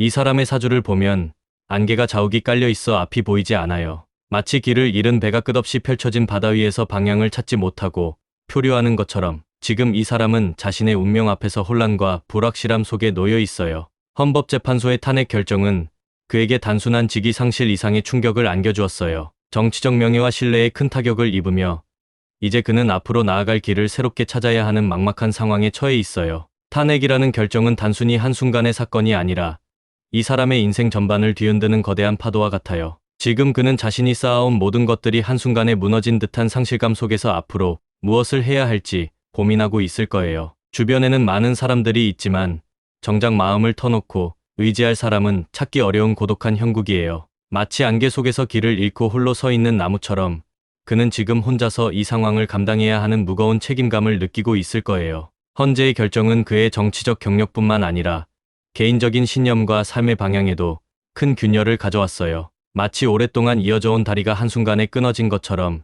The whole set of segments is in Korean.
이 사람의 사주를 보면 안개가 자욱이 깔려 있어 앞이 보이지 않아요. 마치 길을 잃은 배가 끝없이 펼쳐진 바다 위에서 방향을 찾지 못하고 표류하는 것처럼 지금 이 사람은 자신의 운명 앞에서 혼란과 불확실함 속에 놓여 있어요. 헌법재판소의 탄핵 결정은 그에게 단순한 직위 상실 이상의 충격을 안겨주었어요. 정치적 명예와 신뢰에 큰 타격을 입으며 이제 그는 앞으로 나아갈 길을 새롭게 찾아야 하는 막막한 상황에 처해 있어요. 탄핵이라는 결정은 단순히 한순간의 사건이 아니라 이 사람의 인생 전반을 뒤흔드는 거대한 파도와 같아요. 지금 그는 자신이 쌓아온 모든 것들이 한순간에 무너진 듯한 상실감 속에서 앞으로 무엇을 해야 할지 고민하고 있을 거예요. 주변에는 많은 사람들이 있지만 정작 마음을 터놓고 의지할 사람은 찾기 어려운 고독한 형국이에요. 마치 안개 속에서 길을 잃고 홀로 서 있는 나무처럼 그는 지금 혼자서 이 상황을 감당해야 하는 무거운 책임감을 느끼고 있을 거예요. 헌재의 결정은 그의 정치적 경력뿐만 아니라 개인적인 신념과 삶의 방향에도 큰 균열을 가져왔어요. 마치 오랫동안 이어져 온 다리가 한순간에 끊어진 것처럼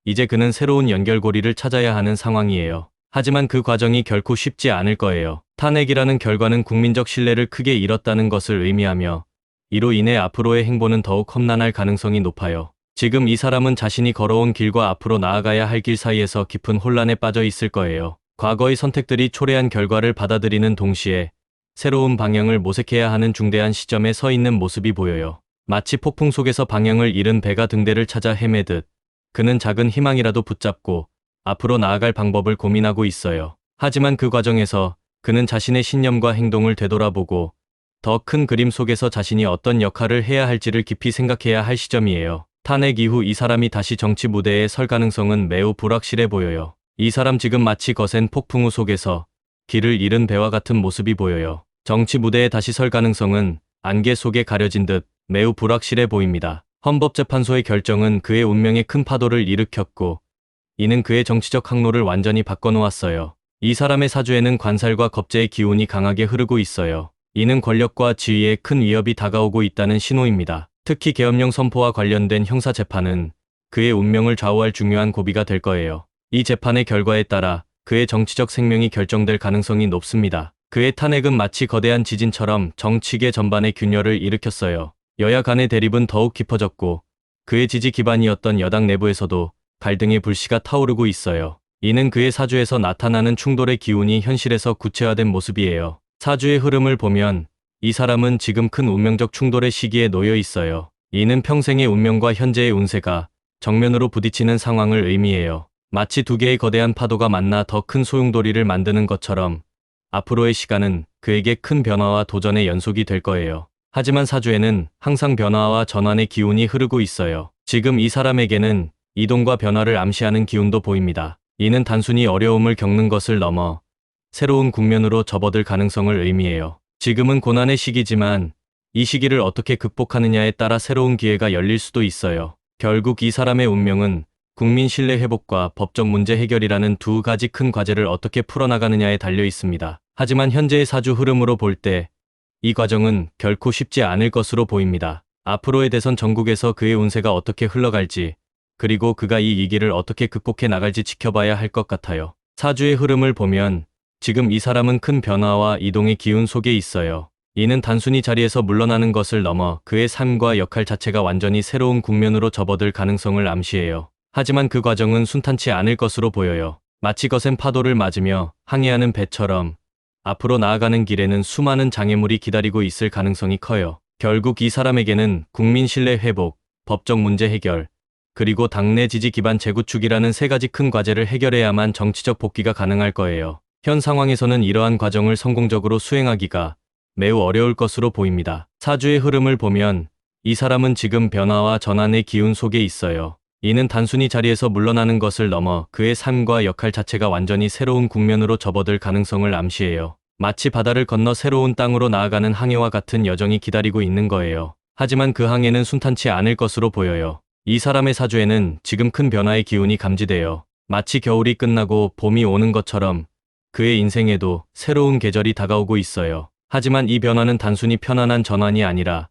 이제 그는 새로운 연결고리를 찾아야 하는 상황이에요. 하지만 그 과정이 결코 쉽지 않을 거예요. 탄핵이라는 결과는 국민적 신뢰를 크게 잃었다는 것을 의미하며 이로 인해 앞으로의 행보는 더욱 험난할 가능성이 높아요. 지금 이 사람은 자신이 걸어온 길과 앞으로 나아가야 할 길 사이에서 깊은 혼란에 빠져 있을 거예요. 과거의 선택들이 초래한 결과를 받아들이는 동시에 새로운 방향을 모색해야 하는 중대한 시점에 서 있는 모습이 보여요. 마치 폭풍 속에서 방향을 잃은 배가 등대를 찾아 헤매듯 그는 작은 희망이라도 붙잡고 앞으로 나아갈 방법을 고민하고 있어요. 하지만 그 과정에서 그는 자신의 신념과 행동을 되돌아보고 더 큰 그림 속에서 자신이 어떤 역할을 해야 할지를 깊이 생각해야 할 시점이에요. 탄핵 이후 이 사람이 다시 정치 무대에 설 가능성은 매우 불확실해 보여요. 이 사람 지금 마치 거센 폭풍우 속에서 길을 잃은 배와 같은 모습이 보여요. 정치 무대에 다시 설 가능성은 안개 속에 가려진 듯 매우 불확실해 보입니다. 헌법재판소의 결정은 그의 운명에 큰 파도를 일으켰고 이는 그의 정치적 항로를 완전히 바꿔놓았어요. 이 사람의 사주에는 관살과 겁재의 기운이 강하게 흐르고 있어요. 이는 권력과 지위에 큰 위협이 다가오고 있다는 신호입니다. 특히 계엄령 선포와 관련된 형사재판은 그의 운명을 좌우할 중요한 고비가 될 거예요. 이 재판의 결과에 따라 그의 정치적 생명이 결정될 가능성이 높습니다. 그의 탄핵은 마치 거대한 지진처럼 정치계 전반의 균열을 일으켰어요. 여야 간의 대립은 더욱 깊어졌고 그의 지지 기반이었던 여당 내부에서도 갈등의 불씨가 타오르고 있어요. 이는 그의 사주에서 나타나는 충돌의 기운이 현실에서 구체화된 모습이에요. 사주의 흐름을 보면 이 사람은 지금 큰 운명적 충돌의 시기에 놓여 있어요. 이는 평생의 운명과 현재의 운세가 정면으로 부딪히는 상황을 의미해요. 마치 두 개의 거대한 파도가 만나 더 큰 소용돌이를 만드는 것처럼 앞으로의 시간은 그에게 큰 변화와 도전의 연속이 될 거예요. 하지만 사주에는 항상 변화와 전환의 기운이 흐르고 있어요. 지금 이 사람에게는 이동과 변화를 암시하는 기운도 보입니다. 이는 단순히 어려움을 겪는 것을 넘어 새로운 국면으로 접어들 가능성을 의미해요. 지금은 고난의 시기지만 이 시기를 어떻게 극복하느냐에 따라 새로운 기회가 열릴 수도 있어요. 결국 이 사람의 운명은 국민 신뢰 회복과 법적 문제 해결이라는 두 가지 큰 과제를 어떻게 풀어나가느냐에 달려 있습니다. 하지만 현재의 사주 흐름으로 볼 때 이 과정은 결코 쉽지 않을 것으로 보입니다. 앞으로의 대선 전국에서 그의 운세가 어떻게 흘러갈지 그리고 그가 이 위기를 어떻게 극복해 나갈지 지켜봐야 할 것 같아요. 사주의 흐름을 보면 지금 이 사람은 큰 변화와 이동의 기운 속에 있어요. 이는 단순히 자리에서 물러나는 것을 넘어 그의 삶과 역할 자체가 완전히 새로운 국면으로 접어들 가능성을 암시해요. 하지만 그 과정은 순탄치 않을 것으로 보여요. 마치 거센 파도를 맞으며 항해하는 배처럼 앞으로 나아가는 길에는 수많은 장애물이 기다리고 있을 가능성이 커요. 결국 이 사람에게는 국민 신뢰 회복, 법적 문제 해결, 그리고 당내 지지 기반 재구축이라는 세 가지 큰 과제를 해결해야만 정치적 복귀가 가능할 거예요. 현 상황에서는 이러한 과정을 성공적으로 수행하기가 매우 어려울 것으로 보입니다. 사주의 흐름을 보면 이 사람은 지금 변화와 전환의 기운 속에 있어요. 이는 단순히 자리에서 물러나는 것을 넘어 그의 삶과 역할 자체가 완전히 새로운 국면으로 접어들 가능성을 암시해요. 마치 바다를 건너 새로운 땅으로 나아가는 항해와 같은 여정이 기다리고 있는 거예요. 하지만 그 항해는 순탄치 않을 것으로 보여요. 이 사람의 사주에는 지금 큰 변화의 기운이 감지돼요. 마치 겨울이 끝나고 봄이 오는 것처럼 그의 인생에도 새로운 계절이 다가오고 있어요. 하지만 이 변화는 단순히 편안한 전환이 아니라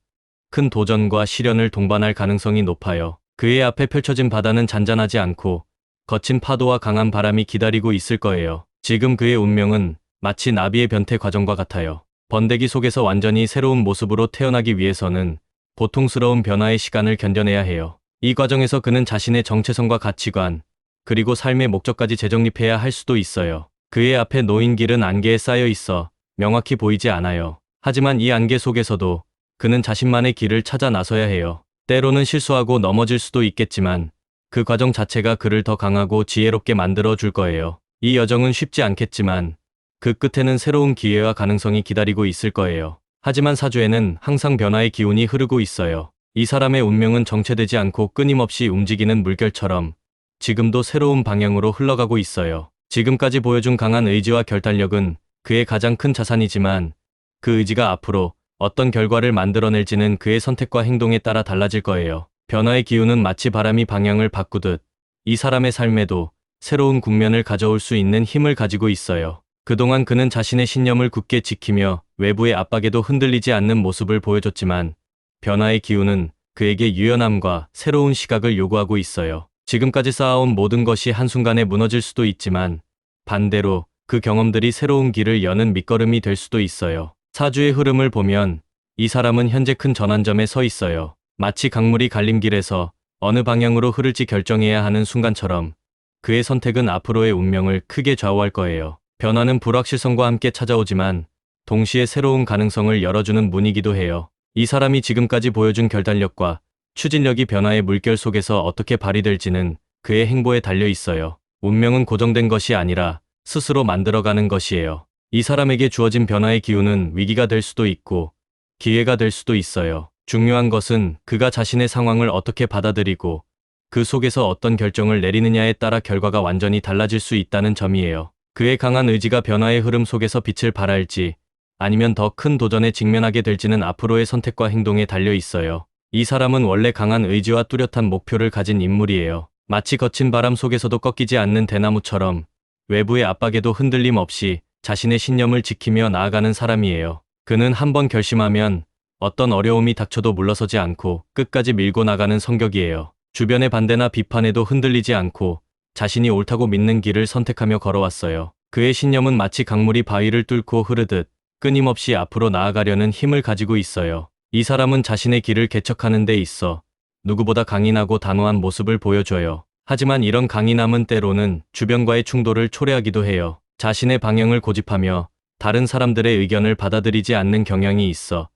큰 도전과 시련을 동반할 가능성이 높아요. 그의 앞에 펼쳐진 바다는 잔잔하지 않고 거친 파도와 강한 바람이 기다리고 있을 거예요. 지금 그의 운명은 마치 나비의 변태 과정과 같아요. 번데기 속에서 완전히 새로운 모습으로 태어나기 위해서는 고통스러운 변화의 시간을 견뎌내야 해요. 이 과정에서 그는 자신의 정체성과 가치관, 그리고 삶의 목적까지 재정립해야 할 수도 있어요. 그의 앞에 놓인 길은 안개에 쌓여 있어 명확히 보이지 않아요. 하지만 이 안개 속에서도 그는 자신만의 길을 찾아 나서야 해요. 때로는 실수하고 넘어질 수도 있겠지만 그 과정 자체가 그를 더 강하고 지혜롭게 만들어 줄 거예요. 이 여정은 쉽지 않겠지만 그 끝에는 새로운 기회와 가능성이 기다리고 있을 거예요. 하지만 사주에는 항상 변화의 기운이 흐르고 있어요. 이 사람의 운명은 정체되지 않고 끊임없이 움직이는 물결처럼 지금도 새로운 방향으로 흘러가고 있어요. 지금까지 보여준 강한 의지와 결단력은 그의 가장 큰 자산이지만 그 의지가 앞으로 어떤 결과를 만들어낼지는 그의 선택과 행동에 따라 달라질 거예요. 변화의 기운은 마치 바람이 방향을 바꾸듯 이 사람의 삶에도 새로운 국면을 가져올 수 있는 힘을 가지고 있어요. 그동안 그는 자신의 신념을 굳게 지키며 외부의 압박에도 흔들리지 않는 모습을 보여줬지만 변화의 기운은 그에게 유연함과 새로운 시각을 요구하고 있어요. 지금까지 쌓아온 모든 것이 한순간에 무너질 수도 있지만 반대로 그 경험들이 새로운 길을 여는 밑거름이 될 수도 있어요. 사주의 흐름을 보면 이 사람은 현재 큰 전환점에 서 있어요. 마치 강물이 갈림길에서 어느 방향으로 흐를지 결정해야 하는 순간처럼 그의 선택은 앞으로의 운명을 크게 좌우할 거예요. 변화는 불확실성과 함께 찾아오지만 동시에 새로운 가능성을 열어주는 문이기도 해요. 이 사람이 지금까지 보여준 결단력과 추진력이 변화의 물결 속에서 어떻게 발휘될지는 그의 행보에 달려 있어요. 운명은 고정된 것이 아니라 스스로 만들어가는 것이에요. 이 사람에게 주어진 변화의 기운은 위기가 될 수도 있고 기회가 될 수도 있어요. 중요한 것은 그가 자신의 상황을 어떻게 받아들이고 그 속에서 어떤 결정을 내리느냐에 따라 결과가 완전히 달라질 수 있다는 점이에요. 그의 강한 의지가 변화의 흐름 속에서 빛을 발할지 아니면 더 큰 도전에 직면하게 될지는 앞으로의 선택과 행동에 달려 있어요. 이 사람은 원래 강한 의지와 뚜렷한 목표를 가진 인물이에요. 마치 거친 바람 속에서도 꺾이지 않는 대나무처럼 외부의 압박에도 흔들림 없이 자신의 신념을 지키며 나아가는 사람이에요. 그는 한번 결심하면 어떤 어려움이 닥쳐도 물러서지 않고 끝까지 밀고 나가는 성격이에요. 주변의 반대나 비판에도 흔들리지 않고 자신이 옳다고 믿는 길을 선택하며 걸어왔어요. 그의 신념은 마치 강물이 바위를 뚫고 흐르듯 끊임없이 앞으로 나아가려는 힘을 가지고 있어요. 이 사람은 자신의 길을 개척하는 데 있어 누구보다 강인하고 단호한 모습을 보여줘요. 하지만 이런 강인함은 때로는 주변과의 충돌을 초래하기도 해요. 자신의 방향을 고집하며 다른 사람들의 의견을 받아들이지 않는 경향이 있어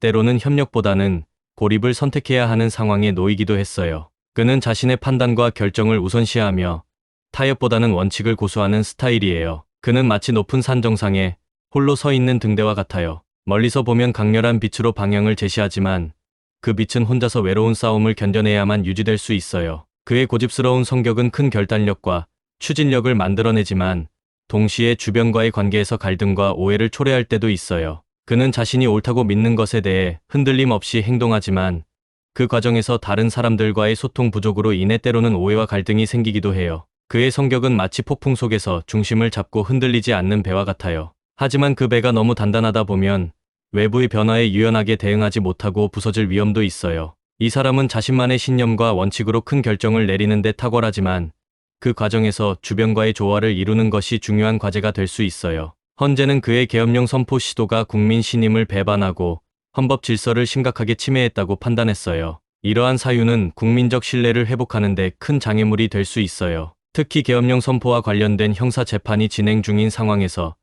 때로는 협력보다는 고립을 선택해야 하는 상황에 놓이기도 했어요. 그는 자신의 판단과 결정을 우선시하며 타협보다는 원칙을 고수하는 스타일이에요. 그는 마치 높은 산 정상에 홀로 서 있는 등대와 같아요. 멀리서 보면 강렬한 빛으로 방향을 제시하지만 그 빛은 혼자서 외로운 싸움을 견뎌내야만 유지될 수 있어요. 그의 고집스러운 성격은 큰 결단력과 추진력을 만들어내지만 동시에 주변과의 관계에서 갈등과 오해를 초래할 때도 있어요. 그는 자신이 옳다고 믿는 것에 대해 흔들림 없이 행동하지만 그 과정에서 다른 사람들과의 소통 부족으로 인해 때로는 오해와 갈등이 생기기도 해요. 그의 성격은 마치 폭풍 속에서 중심을 잡고 흔들리지 않는 배와 같아요. 하지만 그 배가 너무 단단하다 보면 외부의 변화에 유연하게 대응하지 못하고 부서질 위험도 있어요. 이 사람은 자신만의 신념과 원칙으로 큰 결정을 내리는 데 탁월하지만 그 과정에서 주변과의 조화를 이루는 것이 중요한 과제가 될 수 있어요. 헌재는 그의 계엄령 선포 시도가 국민 신임을 배반하고 헌법 질서를 심각하게 침해했다고 판단했어요. 이러한 사유는 국민적 신뢰를 회복하는 데 큰 장애물이 될 수 있어요. 특히 계엄령 선포와 관련된 형사 재판이 진행 중인 상황에서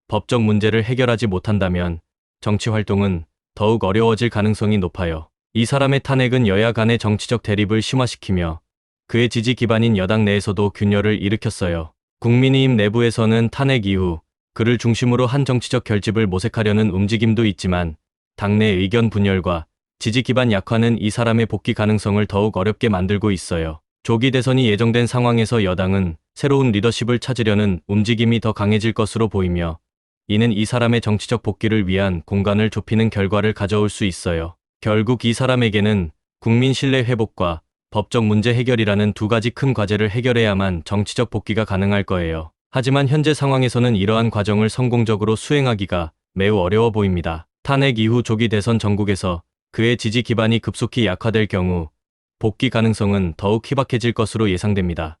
법적 문제를 해결하지 못한다면 정치 활동은 더욱 어려워질 가능성이 높아요. 이 사람의 탄핵은 여야 간의 정치적 대립을 심화시키며 그의 지지 기반인 여당 내에서도 균열을 일으켰어요. 국민의힘 내부에서는 탄핵 이후 그를 중심으로 한 정치적 결집을 모색하려는 움직임도 있지만 당내 의견 분열과 지지 기반 약화는 이 사람의 복귀 가능성을 더욱 어렵게 만들고 있어요. 조기 대선이 예정된 상황에서 여당은 새로운 리더십을 찾으려는 움직임이 더 강해질 것으로 보이며 이는 이 사람의 정치적 복귀를 위한 공간을 좁히는 결과를 가져올 수 있어요. 결국 이 사람에게는 국민 신뢰 회복과 법적 문제 해결이라는 두 가지 큰 과제를 해결해야만 정치적 복귀가 가능할 거예요. 하지만 현재 상황에서는 이러한 과정을 성공적으로 수행하기가 매우 어려워 보입니다. 탄핵 이후 조기 대선 전국에서 그의 지지 기반이 급속히 약화될 경우 복귀 가능성은 더욱 희박해질 것으로 예상됩니다.